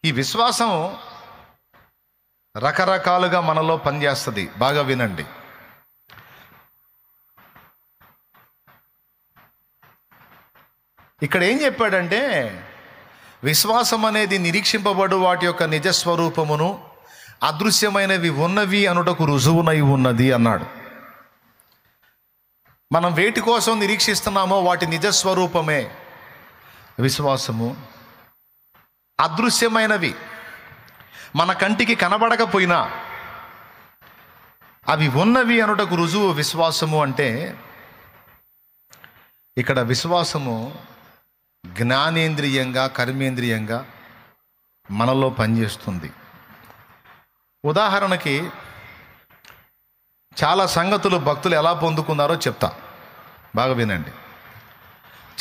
ఈ విశ్వాసం రకరకాలుగా మనలో పనిచేస్తుంది. బాగా వినండి. ఇక్కడ ఏం చెప్పాడంటే, విశ్వాసం అనేది నిరీక్షింపబడు వాటి యొక్క నిజస్వరూపమును అదృశ్యమైనవి ఉన్నవి అనుటకు రుజువునై ఉన్నది అన్నాడు. మనం వేటి కోసం నిరీక్షిస్తున్నామో వాటి నిజస్వరూపమే విశ్వాసము. అదృశ్యమైనవి మన కంటికి కనబడకపోయినా అవి ఉన్నవి అనుటకు రుజువు విశ్వాసము. అంటే ఇక్కడ విశ్వాసము జ్ఞానేంద్రియంగా, కర్మేంద్రియంగా మనలో పనిచేస్తుంది. ఉదాహరణకి చాలా సంగతులు భక్తులు ఎలా పొందుకున్నారో చెప్తా, బాగా వినండి.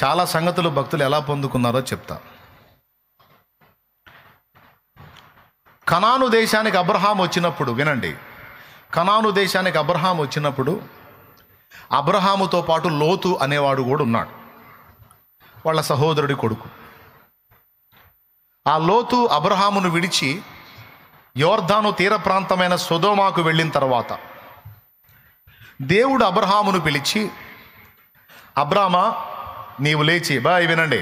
చాలా సంగతులు భక్తులు ఎలా పొందుకున్నారో చెప్తా. కనాను దేశానికి అబ్రహాం వచ్చినప్పుడు, వినండి, కనాను దేశానికి అబ్రహాం వచ్చినప్పుడు అబ్రహాముతో పాటు లోతు అనేవాడు కూడా ఉన్నాడు, వాళ్ళ సహోదరుడి కొడుకు. ఆ లోతు అబ్రహామును విడిచి యోర్దాను తీర ప్రాంతమైన సొదొమాకు వెళ్ళిన తర్వాత దేవుడు అబ్రహామును పిలిచి, అబ్రామా నీవు లేచి, వినండి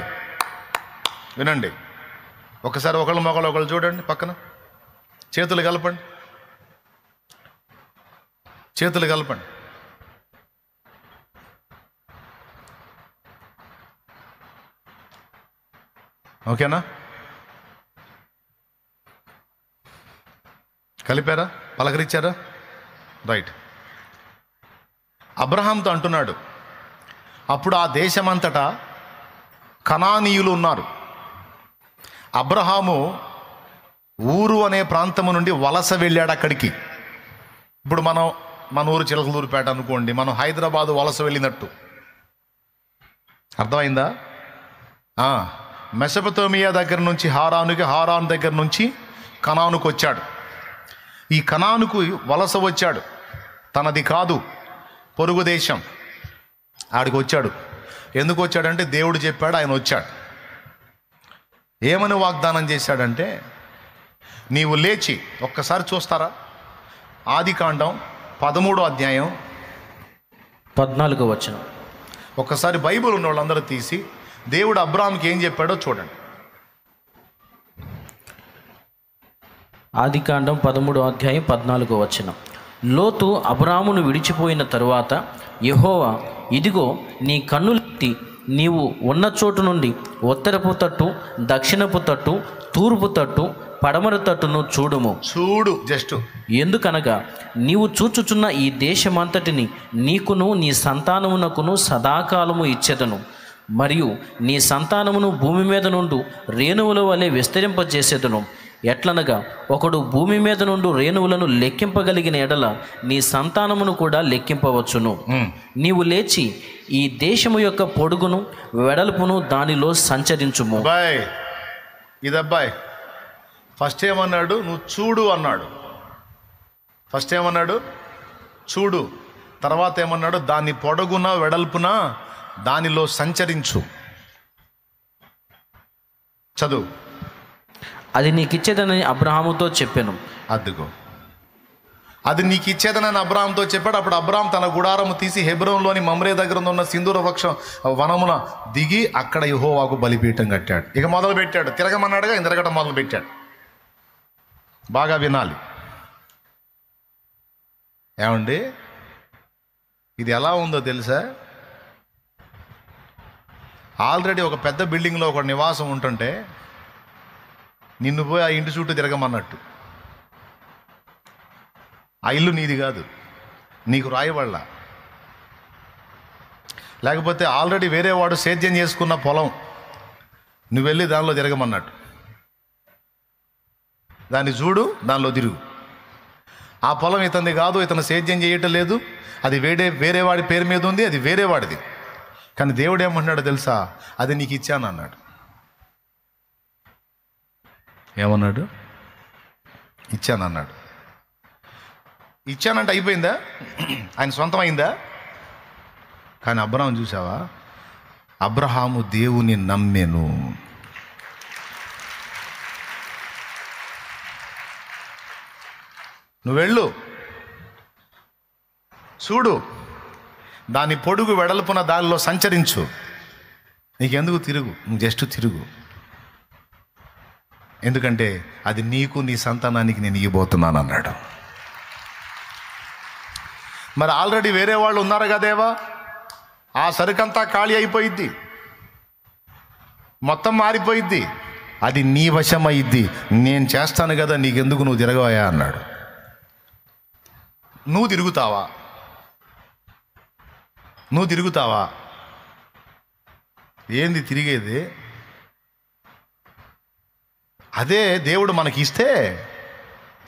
వినండి, ఒకసారి ఒకళ్ళు చూడండి, పక్కన చేతులు కలపండి, చేతులు కలపండి. ఓకేనా? కలిపారా? పలకరించారా? రైట్. అబ్రహాంతో అంటున్నాడు, అప్పుడు ఆ దేశమంతటా కనానీయులు ఉన్నారు. అబ్రహాము ఊరు అనే ప్రాంతము నుండి వలస వెళ్ళాడు అక్కడికి. ఇప్పుడు మన ఊరు చిలకలూరుపేట అనుకోండి, మనం హైదరాబాదు వలస వెళ్ళినట్టు. అర్థమైందా? మెసొపొతేమియా దగ్గర నుంచి హారానుకి, హారాన్ దగ్గర నుంచి కనానుకు వచ్చాడు. ఈ కనానుకు వలస వచ్చాడు, తనది కాదు, పొరుగు దేశం. ఆడికి వచ్చాడు. ఎందుకు వచ్చాడంటే దేవుడు చెప్పాడు, ఆయన వచ్చాడు. ఏమని వాగ్దానం చేశాడంటే, నీవు లేచి, ఒక్కసారి చూస్తారా, ఆదికాండం 13వ అధ్యాయం 14వ వచనం. ఒక్కసారి బైబిల్ ఉన్న వాళ్ళందరూ తీసి దేవుడు అబ్రాహాంకి ఏం చెప్పాడో చూడండి. ఆదికాండం 13వ అధ్యాయం 14వ వచనం. లోతు అబ్రామును విడిచిపోయిన తరువాత యెహోవా, ఇదిగో నీ కన్నులెత్తి నీవు ఉన్న చోటు నుండి ఉత్తరపు తట్టు, దక్షిణపు తట్టు, తూర్పు తట్టు, పడమర తట్టును చూడు. జస్ట్ ఎందుకనగా నీవు చూచుచున్న ఈ దేశమంతటిని నీకును నీ సంతానమునకును సదాకాలము ఇచ్చెదను, మరియు నీ సంతానమును భూమి మీద నుండి రేణువుల వలె విస్తరింపజేసేదను. ఎట్లనగా ఒకడు భూమి మీద నుండి రేణువులను లెక్కింపగలిగిన ఎడల నీ సంతానమును కూడా లెక్కింపవచ్చును. నీవు లేచి ఈ దేశము యొక్క పొడుగును వెడల్పును దానిలో సంచరించుము. ఇదబ్బాయి ఫస్ట్ ఏమన్నాడు? నువ్వు చూడు అన్నాడు. ఫస్ట్ ఏమన్నాడు? చూడు. తర్వాత ఏమన్నాడు? దాని పొడుగున వెడల్పున దానిలో సంచరించు. చదువు. అది నీకు ఇచ్చేదని అబ్రహాముతో చెప్పాను. అదిగో, అది నీకు ఇచ్చేదనని అబ్రాహాంతో చెప్పాడు. అప్పుడు అబ్రాహాం తన గుడారము తీసి హెబ్రోన్లోని మమ్రే దగ్గర ఉన్న సింధూర వృక్షం వనమున దిగి అక్కడ యెహోవాకు బలిపీఠం కట్టాడు. ఇక మొదలు పెట్టాడు, తిరగమన్నాడుగా, తిరగటం మొదలు పెట్టాడు. బాగా వినాలి. ఏమండి, ఇది ఎలా ఉందో తెలుసా? ఆల్రెడీ ఒక పెద్ద బిల్డింగ్లో ఒక నివాసం ఉంటుంటే నిన్ను పోయి ఆ ఇంటి చుట్టూ తిరగమన్నట్టు. ఆ ఇల్లు నీది కాదు, నీకు రాయబడలా. లేకపోతే ఆల్రెడీ వేరే వాడు సేద్యం చేసుకున్న పొలం, నువ్వు వెళ్ళి దానిలో తిరగమన్నట్టు. దాన్ని చూడు, దానిలో తిరుగు. ఆ పొలం ఇతనిది కాదు, ఇతను సేద్యం చేయటం లేదు, అది వేరే వాడి పేరు మీద ఉంది, అది వేరే వాడిది. కానీ దేవుడు ఏమంటున్నాడో తెలుసా? అది నీకు ఇచ్చాను అన్నాడు. ఏమన్నాడు? ఇచ్చానన్నాడు. ఇచ్చానంటే అయిపోయిందా? ఆయన సొంతం అయిందా? కానీ అబ్రహాం చూసావా? అబ్రహాము దేవుని నమ్మెను. నువ్వు వెళ్ళు, చూడు, దాని పొడుగు వెడల్పున దానిలో సంచరించు, నీకెందుకు తిరుగు, నువ్వు జస్ట్ తిరుగు, ఎందుకంటే అది నీకు నీ సంతానానికి నేను ఇవ్వబోతున్నాను అన్నాడు. మరి ఆల్రెడీ వేరే వాళ్ళు ఉన్నారు కదేవా, ఆ సరుకంతా ఖాళీ అయిపోయిద్ది, మొత్తం మారిపోయిద్ది, అది నీ వశం అయ్యిద్ది, నేను చేస్తాను కదా, నీకెందుకు, నువ్వు తిరగవయా అన్నాడు. నువ్వు తిరుగుతావా? నువ్వు తిరుగుతావా? ఏంది తిరిగేది? అదే దేవుడు మనకి ఇస్తే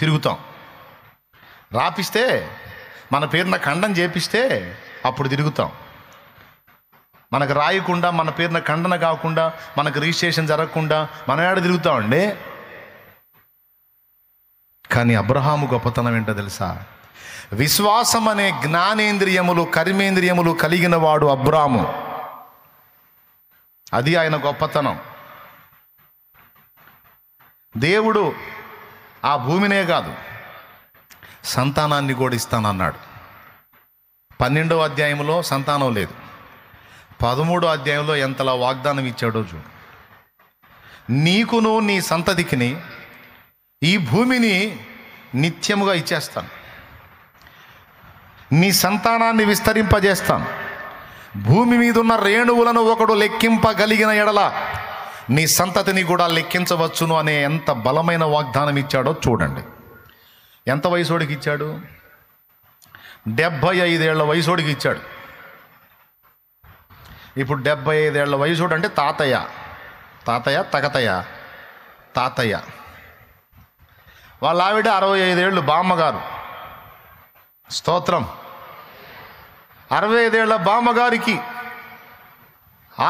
తిరుగుతాం, రాపిస్తే మన పేరున ఖండన చేపిస్తే అప్పుడు తిరుగుతాం. మనకు రాయకుండా, మన పేరున ఖండన కాకుండా, మనకు రిజిస్ట్రేషన్ జరగకుండా మనం ఏడ తిరుగుతామండి. కానీ అబ్రహాము గొప్పతనం ఏంటో తెలుసా? విశ్వాసం అనే జ్ఞానేంద్రియములు కర్మేంద్రియములు కలిగిన వాడు అబ్రాము. అది ఆయన గొప్పతనం. దేవుడు ఆ భూమినే కాదు, సంతానాన్ని కూడా ఇస్తానన్నాడు. 12వ అధ్యాయంలో సంతానం లేదు, 13వ అధ్యాయంలో ఎంతలా వాగ్దానం ఇచ్చాడో చూడు. నీకును నీ సంతతికిని ఈ భూమిని నిత్యముగా ఇచ్చేస్తాను, నీ సంతానాన్ని విస్తరింపజేస్తాను, భూమి మీద ఉన్న రేణువులను ఒకడు లెక్కింపగలిగిన ఎడల నీ సంతతిని కూడా లెక్కించవచ్చును అనే ఎంత బలమైన వాగ్దానం ఇచ్చాడో చూడండి. ఎంత వయసోడికి ఇచ్చాడు? 75 ఏళ్ల వయసోడికి ఇచ్చాడు. ఇప్పుడు 75 ఏళ్ల వయసోడు అంటే తాతయ్య, తాతయ్య. వాళ్ళ ఆవిడ 65 ఏళ్ళు, బామ్మగారు. స్తోత్రం. 65 ఏళ్ల బామ్మగారికి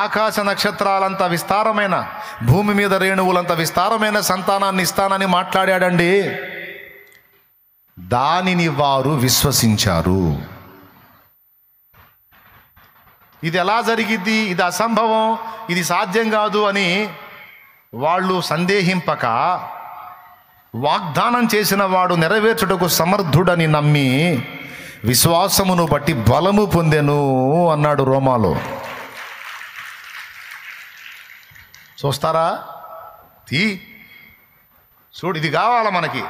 ఆకాశ నక్షత్రాలంత విస్తారమైన, భూమి మీద రేణువులంత విస్తారమైన సంతానాన్ని ఇస్తానని మాట్లాడాడండి. దానిని వారు విశ్వసించారు. ఇది ఎలా జరిగిద్ది, ఇది అసంభవం, ఇది సాధ్యం కాదు అని వాళ్ళు సందేహింపక, వాగ్దానం చేసిన వాడు నెరవేర్చుటకు సమర్థుడని నమ్మి విశ్వాసమును బట్టి బలము పొందెను అన్నాడు రోమాలో. చూస్తారా? చూడు, ఇది కావాలా మనకి.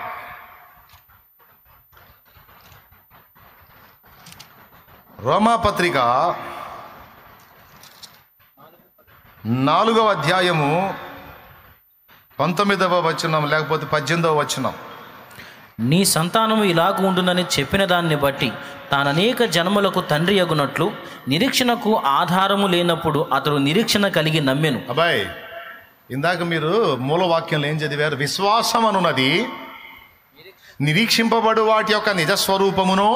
రోమాపత్రిక 4వ అధ్యాయము 19వ వచనం లేకపోతే 18వ వచనం. నీ సంతానము ఇలాగ ఉండునని చెప్పిన దాన్ని బట్టి తాననేక జన్మలకు తండ్రి అగునట్లు నిరీక్షణకు ఆధారము లేనప్పుడు అతడు నిరీక్షణ కలిగి నమ్మెను. అబ్బాయి, ఇందాక మీరు మూలవాక్యంలో ఏం చదివారు? విశ్వాసం అనున్నది నిరీక్షింపబడు వాటి యొక్క నిజస్వరూపమును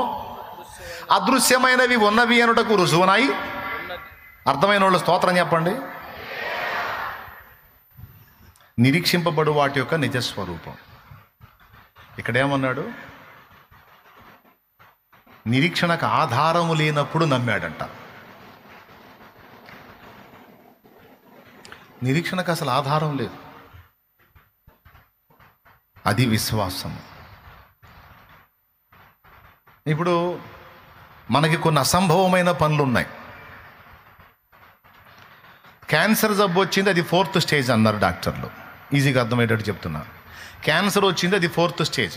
అదృశ్యమైనవి ఉన్నవి అనుటకు రుజువునాయి. అర్థమైన వాళ్ళు స్తోత్రం చెప్పండి. నిరీక్షింపబడు వాటి యొక్క నిజస్వరూపం. ఇక్కడేమన్నాడు? నిరీక్షణకు ఆధారము లేనప్పుడు నమ్మాడంట. నిరీక్షణకు అసలు ఆధారం లేదు, అది విశ్వాసం. ఇప్పుడు మనకి కొన్ని అసంభవమైన పనులు ఉన్నాయి. క్యాన్సర్ జబ్బు వచ్చింది, అది 4th స్టేజ్ అన్నారు డాక్టర్లు. ఈజీగా అర్థమయ్యేటట్టు చెప్తున్నా. క్యాన్సర్ వచ్చింది, అది 4th స్టేజ్.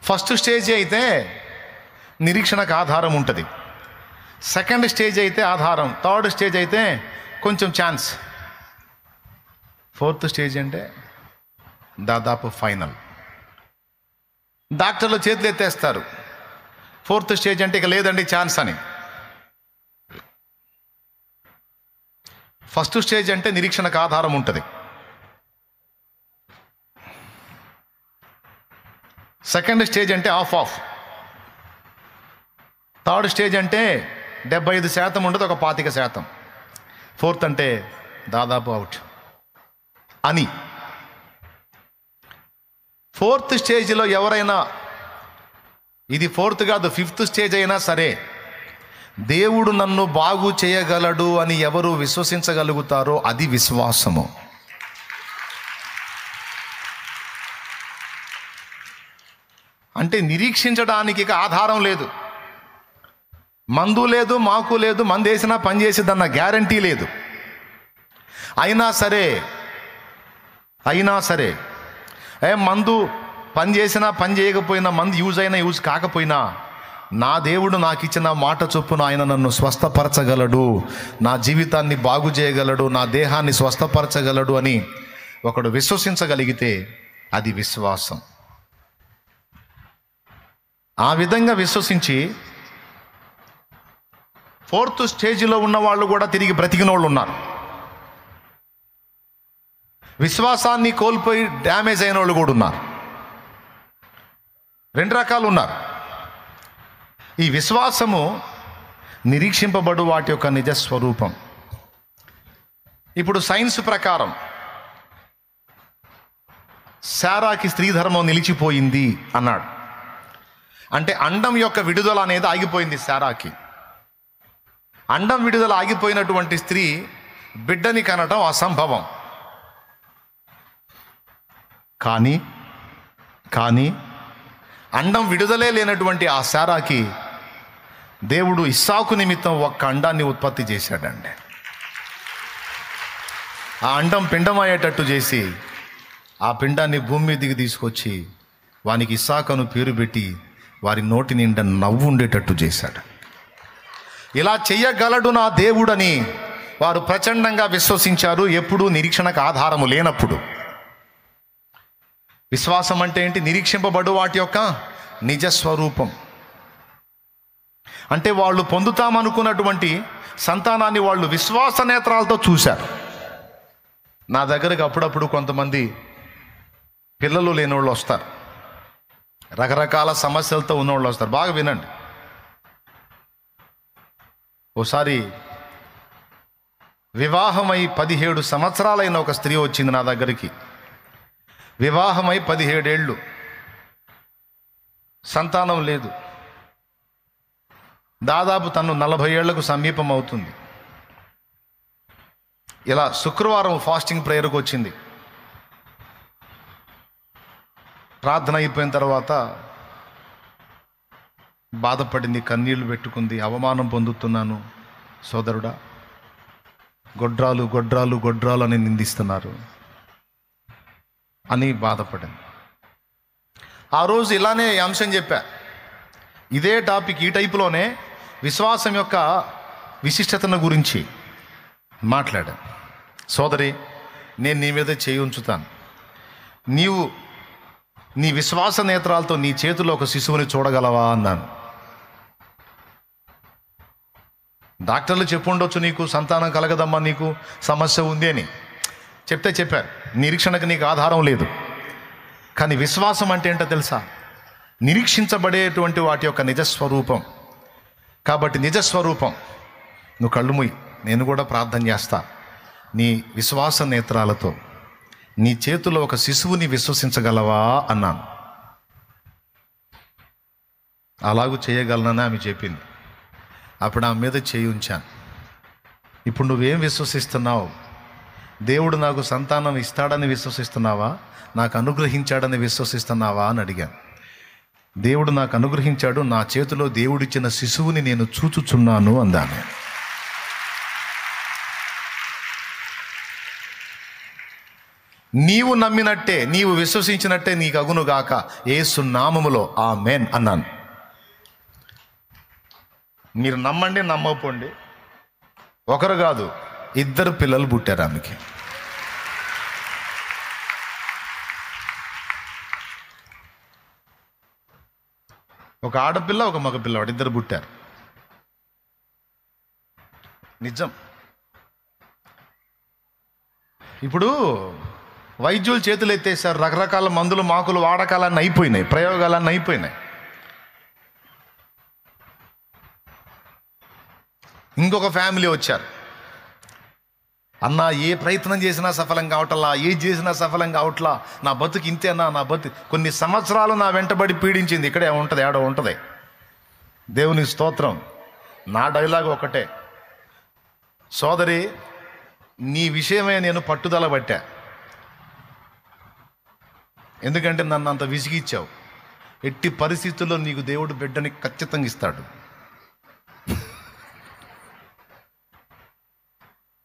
1st స్టేజ్ అయితే నిరీక్షణకు ఆధారం ఉంటుంది, 2nd స్టేజ్ అయితే ఆధారం, 3rd స్టేజ్ అయితే కొంచెం ఛాన్స్, 4th స్టేజ్ అంటే దాదాపు ఫైనల్. డాక్టర్లు చేతులు ఎత్తేస్తారు, 4th స్టేజ్ అంటే ఇక లేదండి ఛాన్స్ అని. 1st స్టేజ్ అంటే నిరీక్షణకు ఆధారం ఉంటుంది, 2nd స్టేజ్ అంటే ఆఫ్, 3rd స్టేజ్ అంటే 75% ఉంటుంది, ఒక 25%, 4th అంటే దాదాపు అవుట్ అని. 4th స్టేజ్లో ఎవరైనా, ఇది 4th కాదు 5th స్టేజ్ అయినా సరే, దేవుడు నన్ను బాగు చేయగలడు అని ఎవరు విశ్వసించగలుగుతారో అది విశ్వాసము. అంటే నిరీక్షించడానికి ఇక ఆధారం లేదు. మందు లేదు, మాకు లేదు, మందు వేసినా పని చేసేదన్న గ్యారంటీ లేదు. అయినా సరే మందు పని చేసినా పని చేయకపోయినా, మందు యూజ్ అయినా యూజ్ కాకపోయినా, నా దేవుడు నాకు ఇచ్చిన మాట చొప్పున ఆయన నన్ను స్వస్థపరచగలడు, నా జీవితాన్ని బాగు చేయగలడు, నా దేహాన్ని స్వస్థపరచగలడు అని ఒకడు విశ్వసించగలిగితే అది విశ్వాసం. ఆ విధంగా విశ్వసించి 4th స్టేజ్లో ఉన్న వాళ్ళు కూడా తిరిగి బ్రతికిన వాళ్ళు ఉన్నారు. విశ్వాసాన్ని కోల్పోయి డ్యామేజ్ అయిన వాళ్ళు కూడా ఉన్నారు. 2 రకాలు ఉన్నారు. ఈ విశ్వాసము నిరీక్షింపబడు వాటి యొక్క నిజస్వరూపం. ఇప్పుడు సైన్స్ ప్రకారం శారాకి స్త్రీ ధర్మం నిలిచిపోయింది అన్నాడు. అంటే అండం యొక్క విడుదల అనేది ఆగిపోయింది శారాకి. అండం విడుదల ఆగిపోయినటువంటి స్త్రీ బిడ్డని కనటం అసంభవం. కానీ అండం విడుదలే లేనటువంటి ఆ శారాకి దేవుడు ఇస్సాకు నిమిత్తం ఒక్క అండాన్ని ఉత్పత్తి చేశాడండి. ఆ అండం పిండమయ్యేటట్టు చేసి ఆ పిండాన్ని భూమి మీదకి తీసుకొచ్చి వానికి ఇస్సాకును పేరు పెట్టి వారి నోటి నిండా నవ్వు ఉండేటట్టు చేశాడు. ఇలా చెయ్యగలడు నా దేవుడని వారు ప్రచండంగా విశ్వసించారు, ఎప్పుడూ నిరీక్షణకు ఆధారము లేనప్పుడు. విశ్వాసం అంటే ఏంటి? నిరీక్షింపబడు వాటి యొక్క నిజస్వరూపం. అంటే వాళ్ళు పొందుతామనుకున్నటువంటి సంతానాన్ని వాళ్ళు విశ్వాస నేత్రాలతో చూశారు. నా దగ్గరకు అప్పుడప్పుడు కొంతమంది పిల్లలు లేని వాళ్ళు వస్తారు, రకరకాల సమస్యలతో ఉన్నవాళ్ళు వస్తారు. బాగా వినండి. ఓసారి వివాహమై 17 సంవత్సరాలైన ఒక స్త్రీ వచ్చింది నా దగ్గరికి. వివాహమై 17 ఏళ్ళు, సంతానం లేదు. దాదాపు తను 40 ఏళ్లకు సమీపం అవుతుంది. ఇలా శుక్రవారం ఫాస్టింగ్ ప్రేయర్కి వచ్చింది. ప్రార్థన అయిపోయిన తర్వాత బాధపడింది, కన్నీళ్లు పెట్టుకుంది. అవమానం పొందుతున్నాను సోదరుడా, గొడ్రాలు అని నిందిస్తున్నారు అని బాధపడింది. ఆ రోజు ఇలానే ఈ అంశం చెప్పా. ఇదే టాపిక్, ఈ టైపులోనే విశ్వాసం యొక్క విశిష్టతను గురించి మాట్లాడాను. సోదరి, నేను నీ మీద చేయి ఉంచుతాను. నీవు నీ విశ్వాస నేత్రాలతో నీ చేతిలో ఒక శిశువుని చూడగలవా అన్నాను. డాక్టర్లు చెప్పుండొచ్చు, నీకు సంతానం కలగదమ్మా, నీకు సమస్య ఉంది అని చెప్పారు. నిరీక్షణకు నీకు ఆధారం లేదు. కానీ విశ్వాసం అంటే ఏంటో తెలుసా? నిరీక్షించబడేటువంటి వాటి యొక్క నిజస్వరూపం. కాబట్టి నిజస్వరూపం, నువ్వు కళ్ళు మూయి, నేను కూడా ప్రార్థన చేస్తా. నీ విశ్వాస నేత్రాలతో నీ చేతిలో ఒక శిశువుని విశ్వసించగలవా అన్నాను. అలాగూ చేయగలనని ఆమె చెప్పింది. అప్పుడు ఆమె మీద చేయి ఉంచాను. ఇప్పుడు నువ్వేం విశ్వసిస్తున్నావు? దేవుడు నాకు సంతానం ఇస్తాడని విశ్వసిస్తున్నావా, నాకు అనుగ్రహించాడని విశ్వసిస్తున్నావా అని అడిగాను. దేవుడు నాకు అనుగ్రహించాడు, నా చేతిలో దేవుడిచ్చిన శిశువుని నేను చూచుచున్నాను అందాను. నీవు నమ్మినట్టే, నీవు విశ్వసించినట్టే నీకు అగునుగాక, యేసు నామములో ఆమేన్ అన్నాను. మీరు నమ్మండి, నమ్మకపోండి, ఒకరు కాదు 2 పిల్లలు పుట్టారు ఆమెకి. ఒక ఆడపిల్ల, ఒక మగ పిల్లవాడు, 2 పుట్టారు. నిజం. ఇప్పుడు వైద్యులు చేతులు ఎత్తేసారు, రకరకాల మందులు మాకులు వాడకాలన్నీ అయిపోయినాయి, ప్రయోగాలన్నీ అయిపోయినాయి. ఇంకొక ఫ్యామిలీ వచ్చారు. అన్న, ఏ ప్రయత్నం చేసినా సఫలం కావట్లా, ఏది చేసినా సఫలం కావట్లా, నా బతుకు ఇంతేనా, నా బతుకు కొన్ని సంవత్సరాలు నా వెంటబడి పీడించింది. ఇక్కడే ఉంటుంది, ఏడో ఉంటుంది. దేవుని స్తోత్రం. నా డైలాగ్ ఒకటే, సోదరి, నీ విషయమే నేను పట్టుదల పట్టా. ఎందుకంటే నన్ను అంత విసిగిచ్చావు. ఎట్టి పరిస్థితుల్లో నీకు దేవుడు బిడ్డని ఖచ్చితంగా ఇస్తాడు.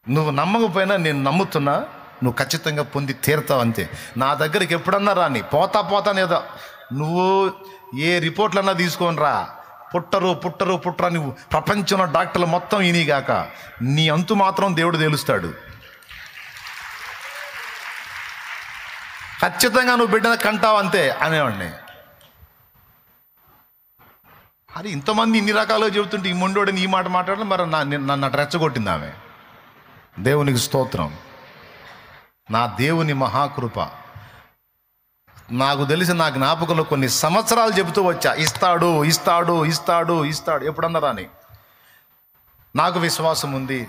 నువ్వు నమ్మకపోయినా నేను నమ్ముతున్నా, నువ్వు ఖచ్చితంగా పొంది తీరుతావు అంతే. నా దగ్గరికి ఎప్పుడన్నా రాని, పోతానేదో నువ్వు ఏ రిపోర్ట్లన్నా తీసుకొని రా, పుట్టరు నువ్వు ప్రపంచంలో డాక్టర్లు మొత్తం ఈనిగాక నీ అంతు మాత్రం దేవుడు తెలుస్తాడు. ఖచ్చితంగా నువ్వు బిడ్డను కంటావు అంతే అనేవాడిని. అది ఇంతమంది ఇన్ని రకాలుగా చెబుతుంటే ఈ మొండోడిని ఈ మాట మాట్లాడడం మరి నన్ను రెచ్చగొట్టింది ఆమె. దేవునికి స్తోత్రం. నా దేవుని మహాకృప. నాకు తెలిసి నా జ్ఞాపకంలో కొన్ని సంవత్సరాలు చెబుతూ వచ్చా, ఇస్తాడు. ఎప్పుడన్నా రాని నాకు విశ్వాసం ఉంది.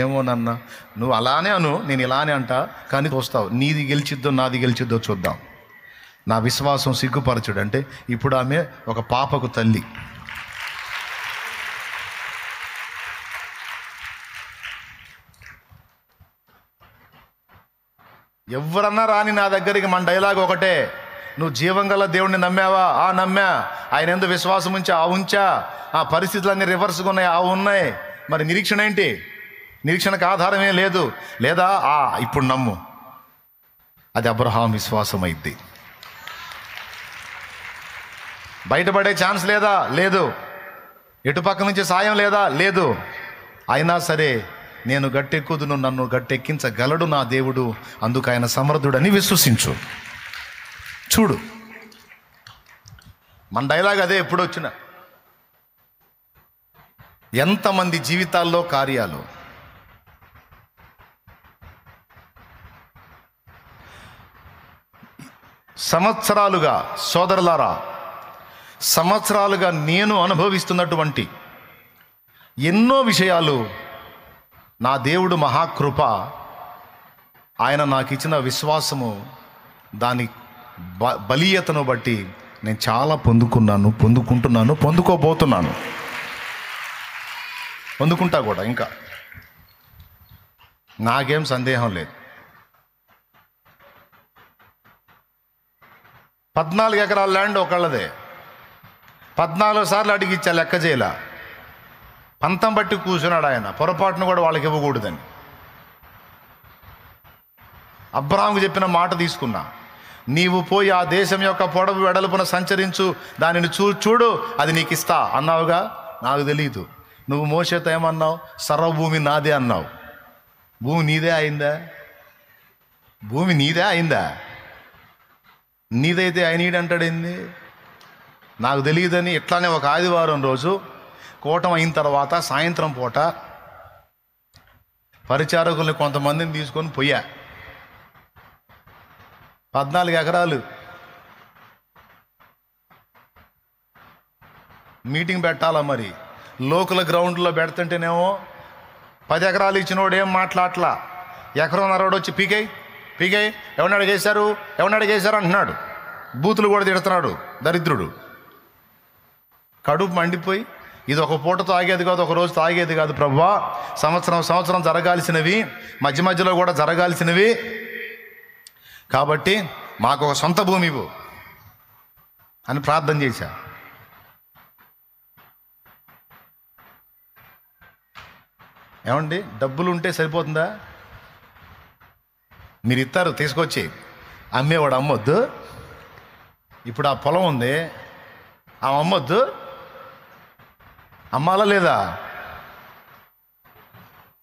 ఏమో నన్నా నువ్వు అలానే అను, నేను ఇలానే అంటా, కానీ చూస్తావు నీది గెలిచిద్దో నాది గెలిచిద్దో చూద్దాం. నా విశ్వాసం సిగ్గుపరచుడు. అంటే ఇప్పుడు ఆమె ఒక పాపకు తల్లి. ఎవరన్నా రాని నా దగ్గరికి, మన డైలాగ్ ఒకటే, నువ్వు జీవం గల దేవుడిని నమ్మావా? నమ్మా. ఆయన ఎందుకు విశ్వాసం ఉంచా? ఆ పరిస్థితులన్నీ రివర్స్గా ఉన్నాయి, ఉన్నాయి. మరి నిరీక్షణ ఏంటి? నిరీక్షణకు ఆధారమే లేదు. లేదా ఇప్పుడు నమ్ము. అది అబ్రహాం విశ్వాసం అయింది. బయటపడే ఛాన్స్ లేదా? లేదు. ఎటుపక్క నుంచి సాయం లేదా? లేదు. అయినా సరే నేను గట్టెక్కుదును, నన్ను గట్టెక్కించగలడు నా దేవుడు, అందుకు ఆయన సమర్థుడని విశ్వసించు. చూడు, మన డైలాగ్ అదే. ఎప్పుడు వచ్చిన ఎంతమంది జీవితాల్లో కార్యాలు. సంవత్సరాలుగా సోదరులారా, సంవత్సరాలుగా నేను అనుభవిస్తున్నటువంటి ఎన్నో విషయాలు నా దేవుడు మహాకృప, ఆయన నాకు ఇచ్చిన విశ్వాసము, దాని బలీయతను బట్టి నేను చాలా పొందుకుంటున్నాను, పొందుకోబోతున్నాను, పొందుకుంటా కూడా. ఇంకా నాకేం సందేహం లేదు. 14 ఎకరాల ల్యాండ్ ఒకళ్ళదే. 14 సార్లు అడిగిచ్చా, లెక్క చేయలే. పంతం బట్టి కూర్చున్నాడు ఆయన. పొరపాటును కూడా వాళ్ళకి ఇవ్వకూడదని అబ్రాహాముకు చెప్పిన మాట తీసుకున్నా. నీవు పోయి ఆ దేశం యొక్క పొడవు వెడల్పున సంచరించు, దానిని చూడు, అది నీకు ఇస్తా అన్నావుగా. నాకు తెలియదు. నువ్వు మోషేతో ఏమన్నావు? సర్వభూమి నాదే అన్నావు. భూమి నీదే అయిందా? భూమి నీదే అయిందా? నీదైతే ఆయనీడంటాడేంది? నాకు తెలియదని ఇట్లానే ఒక ఆదివారం రోజు కూటం అయిన తర్వాత సాయంత్రం పూట పరిచారకుల్ని కొంతమందిని తీసుకొని పోయా. 14 ఎకరాలు మీటింగ్ పెట్టాలా. మరి లోకల్ గ్రౌండ్లో పెడుతుంటేనేమో 10 ఎకరాలు ఇచ్చినోడు ఏం మాట్లాడలా. ఎకరన్నరోడు వచ్చి పీకై ఎవరిని అడిగేశారు అంటున్నాడు. బూతులు కూడా తిడుతున్నాడు దరిద్రుడు. కడుపు మండిపోయి, ఇది ఒక పూట తాగేది కాదు, ఒక రోజు తాగేది కాదు ప్రభువా, సంవత్సరం జరగాల్సినవి, మధ్యలో కూడా జరగాల్సినవి, కాబట్టి మాకు ఒక సొంత భూమి ఇవ్వు అని ప్రార్థన చేశా. ఏమండి, డబ్బులు ఉంటే సరిపోతుందా? మీరు ఇస్తారు తీసుకొచ్చి, అమ్మేవాడు అమ్మొద్దు. ఇప్పుడు ఆ పొలం ఉంది, ఆ అమ్మొద్దు, అమ్మాలా లేదా?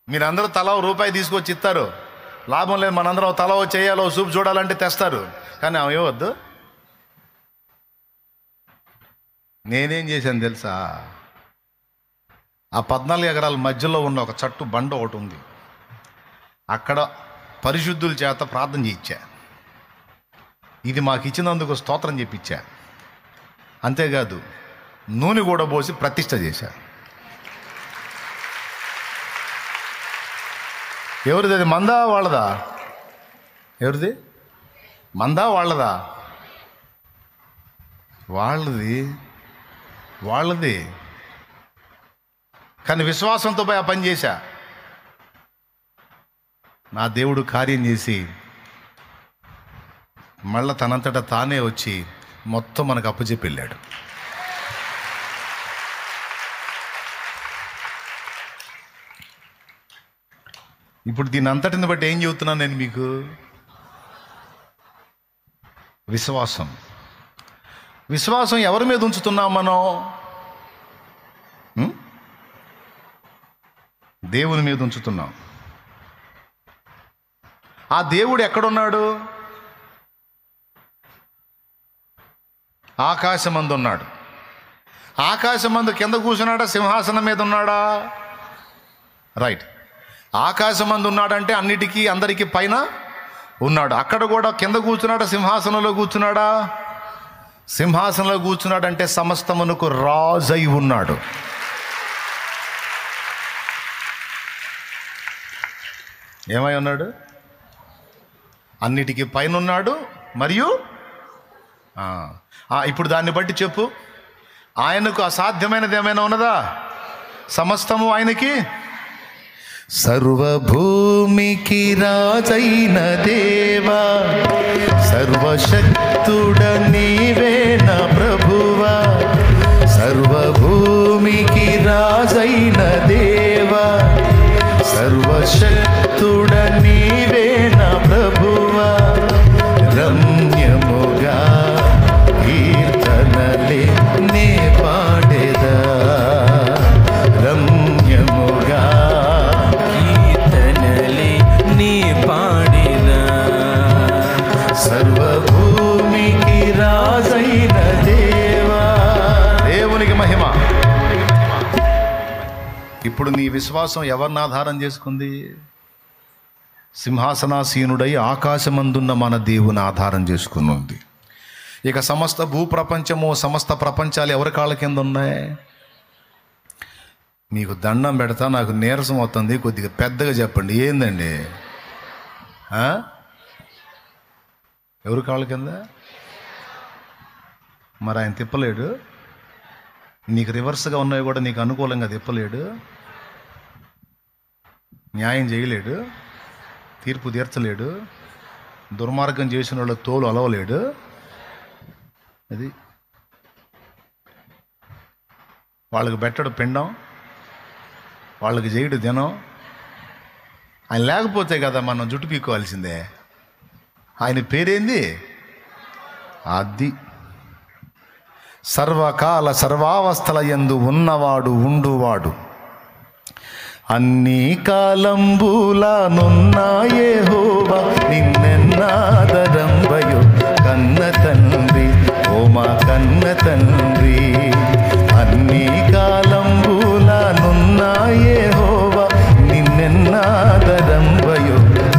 మీరందరూ తలా రూపాయి తీసుకొచ్చి ఇస్తారు, లాభం లేదు. మనందరం తల చేయాలో సూప్ చూడాలంటే తెస్తారు, కానీ ఆమె ఇవ్వద్దు. నేనేం చేశాను తెలుసా? ఆ 14 ఎకరాల మధ్యలో ఉన్న ఒక చట్టు బండ ఒకటి ఉంది, అక్కడ పరిశుద్ధుల చేత ప్రార్థన చేయించా. ఇది మాకు ఇచ్చినందుకు స్తోత్రం చెప్పించా. అంతేకాదు నూనె కూడా పోసి ప్రతిష్ట చేశా. ఎవరిది అది? మందా వాళ్ళదా? ఎవరిది? మందా వాళ్ళదా? వాళ్ళది. కానీ విశ్వాసంతో పోయి ఆ పని చేశా. నా దేవుడు కార్యం చేసి మళ్ళా తనంతటా తానే వచ్చి మొత్తం మనకు అప్పచెప్పి వెళ్ళాడు. ఇప్పుడు దీని అంతటిని బట్టి ఏం చెబుతున్నాను నేను మీకు? విశ్వాసం. విశ్వాసం ఎవరి మీద ఉంచుతున్నాం మనం? దేవుని మీద ఉంచుతున్నాం. ఆ దేవుడు ఎక్కడున్నాడు? ఆకాశమందు ఉన్నాడు. ఆకాశమందు కింద కూర్చున్నాడా, సింహాసనం మీద ఉన్నాడా? రైట్. ఆకాశమందు ఉన్నాడంటే అన్నిటికీ అందరికీ పైన ఉన్నాడు. అక్కడ కూడా కింద కూర్చున్నాడా, సింహాసనంలో కూర్చున్నాడా? సింహాసనంలో కూర్చున్నాడంటే సమస్తమునకు రాజై ఉన్నాడు. ఏమై ఉన్నాడు? అన్నిటికీ పైన ఉన్నాడు. మరియు ఇప్పుడు దాన్ని బట్టి చెప్పు, ఆయనకు అసాధ్యమైనది ఏమైనా ఉన్నదా? సమస్తము ఆయనకి. సర్వభూమికి రాజైన దేవా, సర్వశక్తుడ నీవే నా ప్రభువా. సర్వభూమికి రాజైన దేవా, సర్వశక్తుడ నీవే నా ప్రభువా. రమ్యముగా కీర్తనలే నే పాడేదా, రమ్యముగా కీర్తనలే నీ పాడేదా. సర్వభూమికి రాజైన దేవా. దేవునికి మహిమ. ఇప్పుడు నీ విశ్వాసం ఎవరిని ఆధారం చేసుకుంది? సింహాసనాసీనుడై ఆకాశమందున్న మన దేవుని ఆధారం చేసుకుని ఉంది. ఇక సమస్త భూప్రపంచము, సమస్త ప్రపంచాలు ఎవరి కాళ్ళ కింద ఉన్నాయి? మీకు దండం పెడతా, నాకు నీరసం అవుతుంది, కొద్దిగా పెద్దగా చెప్పండి. ఏందండి? ఎవరి కాళ్ళ కింద? మరి ఆయన తిప్పలేడు. నీకు రివర్స్గా ఉన్నవి కూడా నీకు అనుకూలంగా తిప్పలేడు, న్యాయం చేయలేడు, తీర్పు తీర్చలేడు, దుర్మార్గం చేసిన వాళ్ళ తోలు అలవలేడు. అది వాళ్ళకి పెట్టడు పిండం, వాళ్ళకి చేయడు దినం. ఆయన లేకపోతే కదా మనం జుట్టు పీక్కోవాల్సిందే. ఆయన పేరేంది? అది సర్వకాల సర్వావస్థల యందు ఉన్నవాడు, ఉండువాడు, అన్ని కాలంబులానున్న యెహోవా. నిన్నెన్నాదరంబయో కన్న తండ్రి, ఓ మా కన్న తండ్రి. అన్ని కాలంబులానున్న యెహోవా, నిన్నెన్నాదరంబయో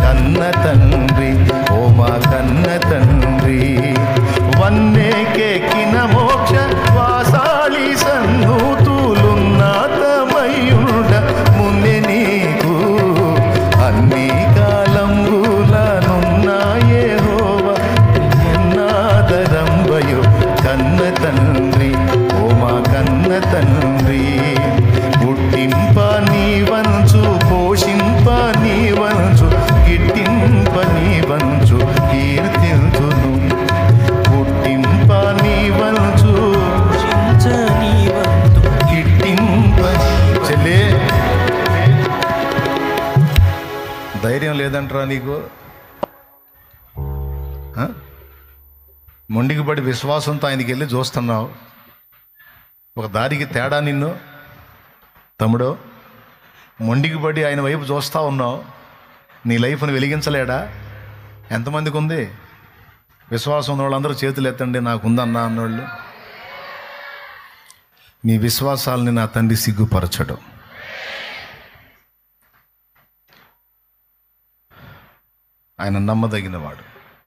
కన్న తండ్రి, ఓ మా కన్న తండ్రి. వన్నేకెక్కిన మోక్ష వాసాలి సన్నూతులున్నాతమయుండ ముందే నీకు. అన్ని కాలంబులానున్న యెహోవా, నిన్నాదరంబయో కన్న తండ్రి, ఓ మా కన్న తండ్రి. పుట్టింప నీ వంచు, పోషింప నీ వంచు, గిట్టింప నీ వంచు, కీర్తింతును. పుట్టింప నీ వంచు, గిట్టింప. చెల్లే, ధైర్యం లేదంటరా నీకు? మొండికి పడి విశ్వాసంతో ఆయనకి వెళ్ళి చూస్తున్నావు. ఒక దారికి తేడా నిన్ను తమ్ముడు. మొండికి పడి ఆయన వైపు చూస్తూ ఉన్నావు. నీ లైఫ్ని వెలిగించలేడా? ఎంతమందికి ఉంది? విశ్వాసం ఉన్న వాళ్ళందరూ చేతులు ఎత్తండి, నాకుందన్నా అన్నోళ్ళు. మీ విశ్వాసాలని నా తండ్రి సిగ్గుపరచడం. ఆయన నమ్మదగినవాడు.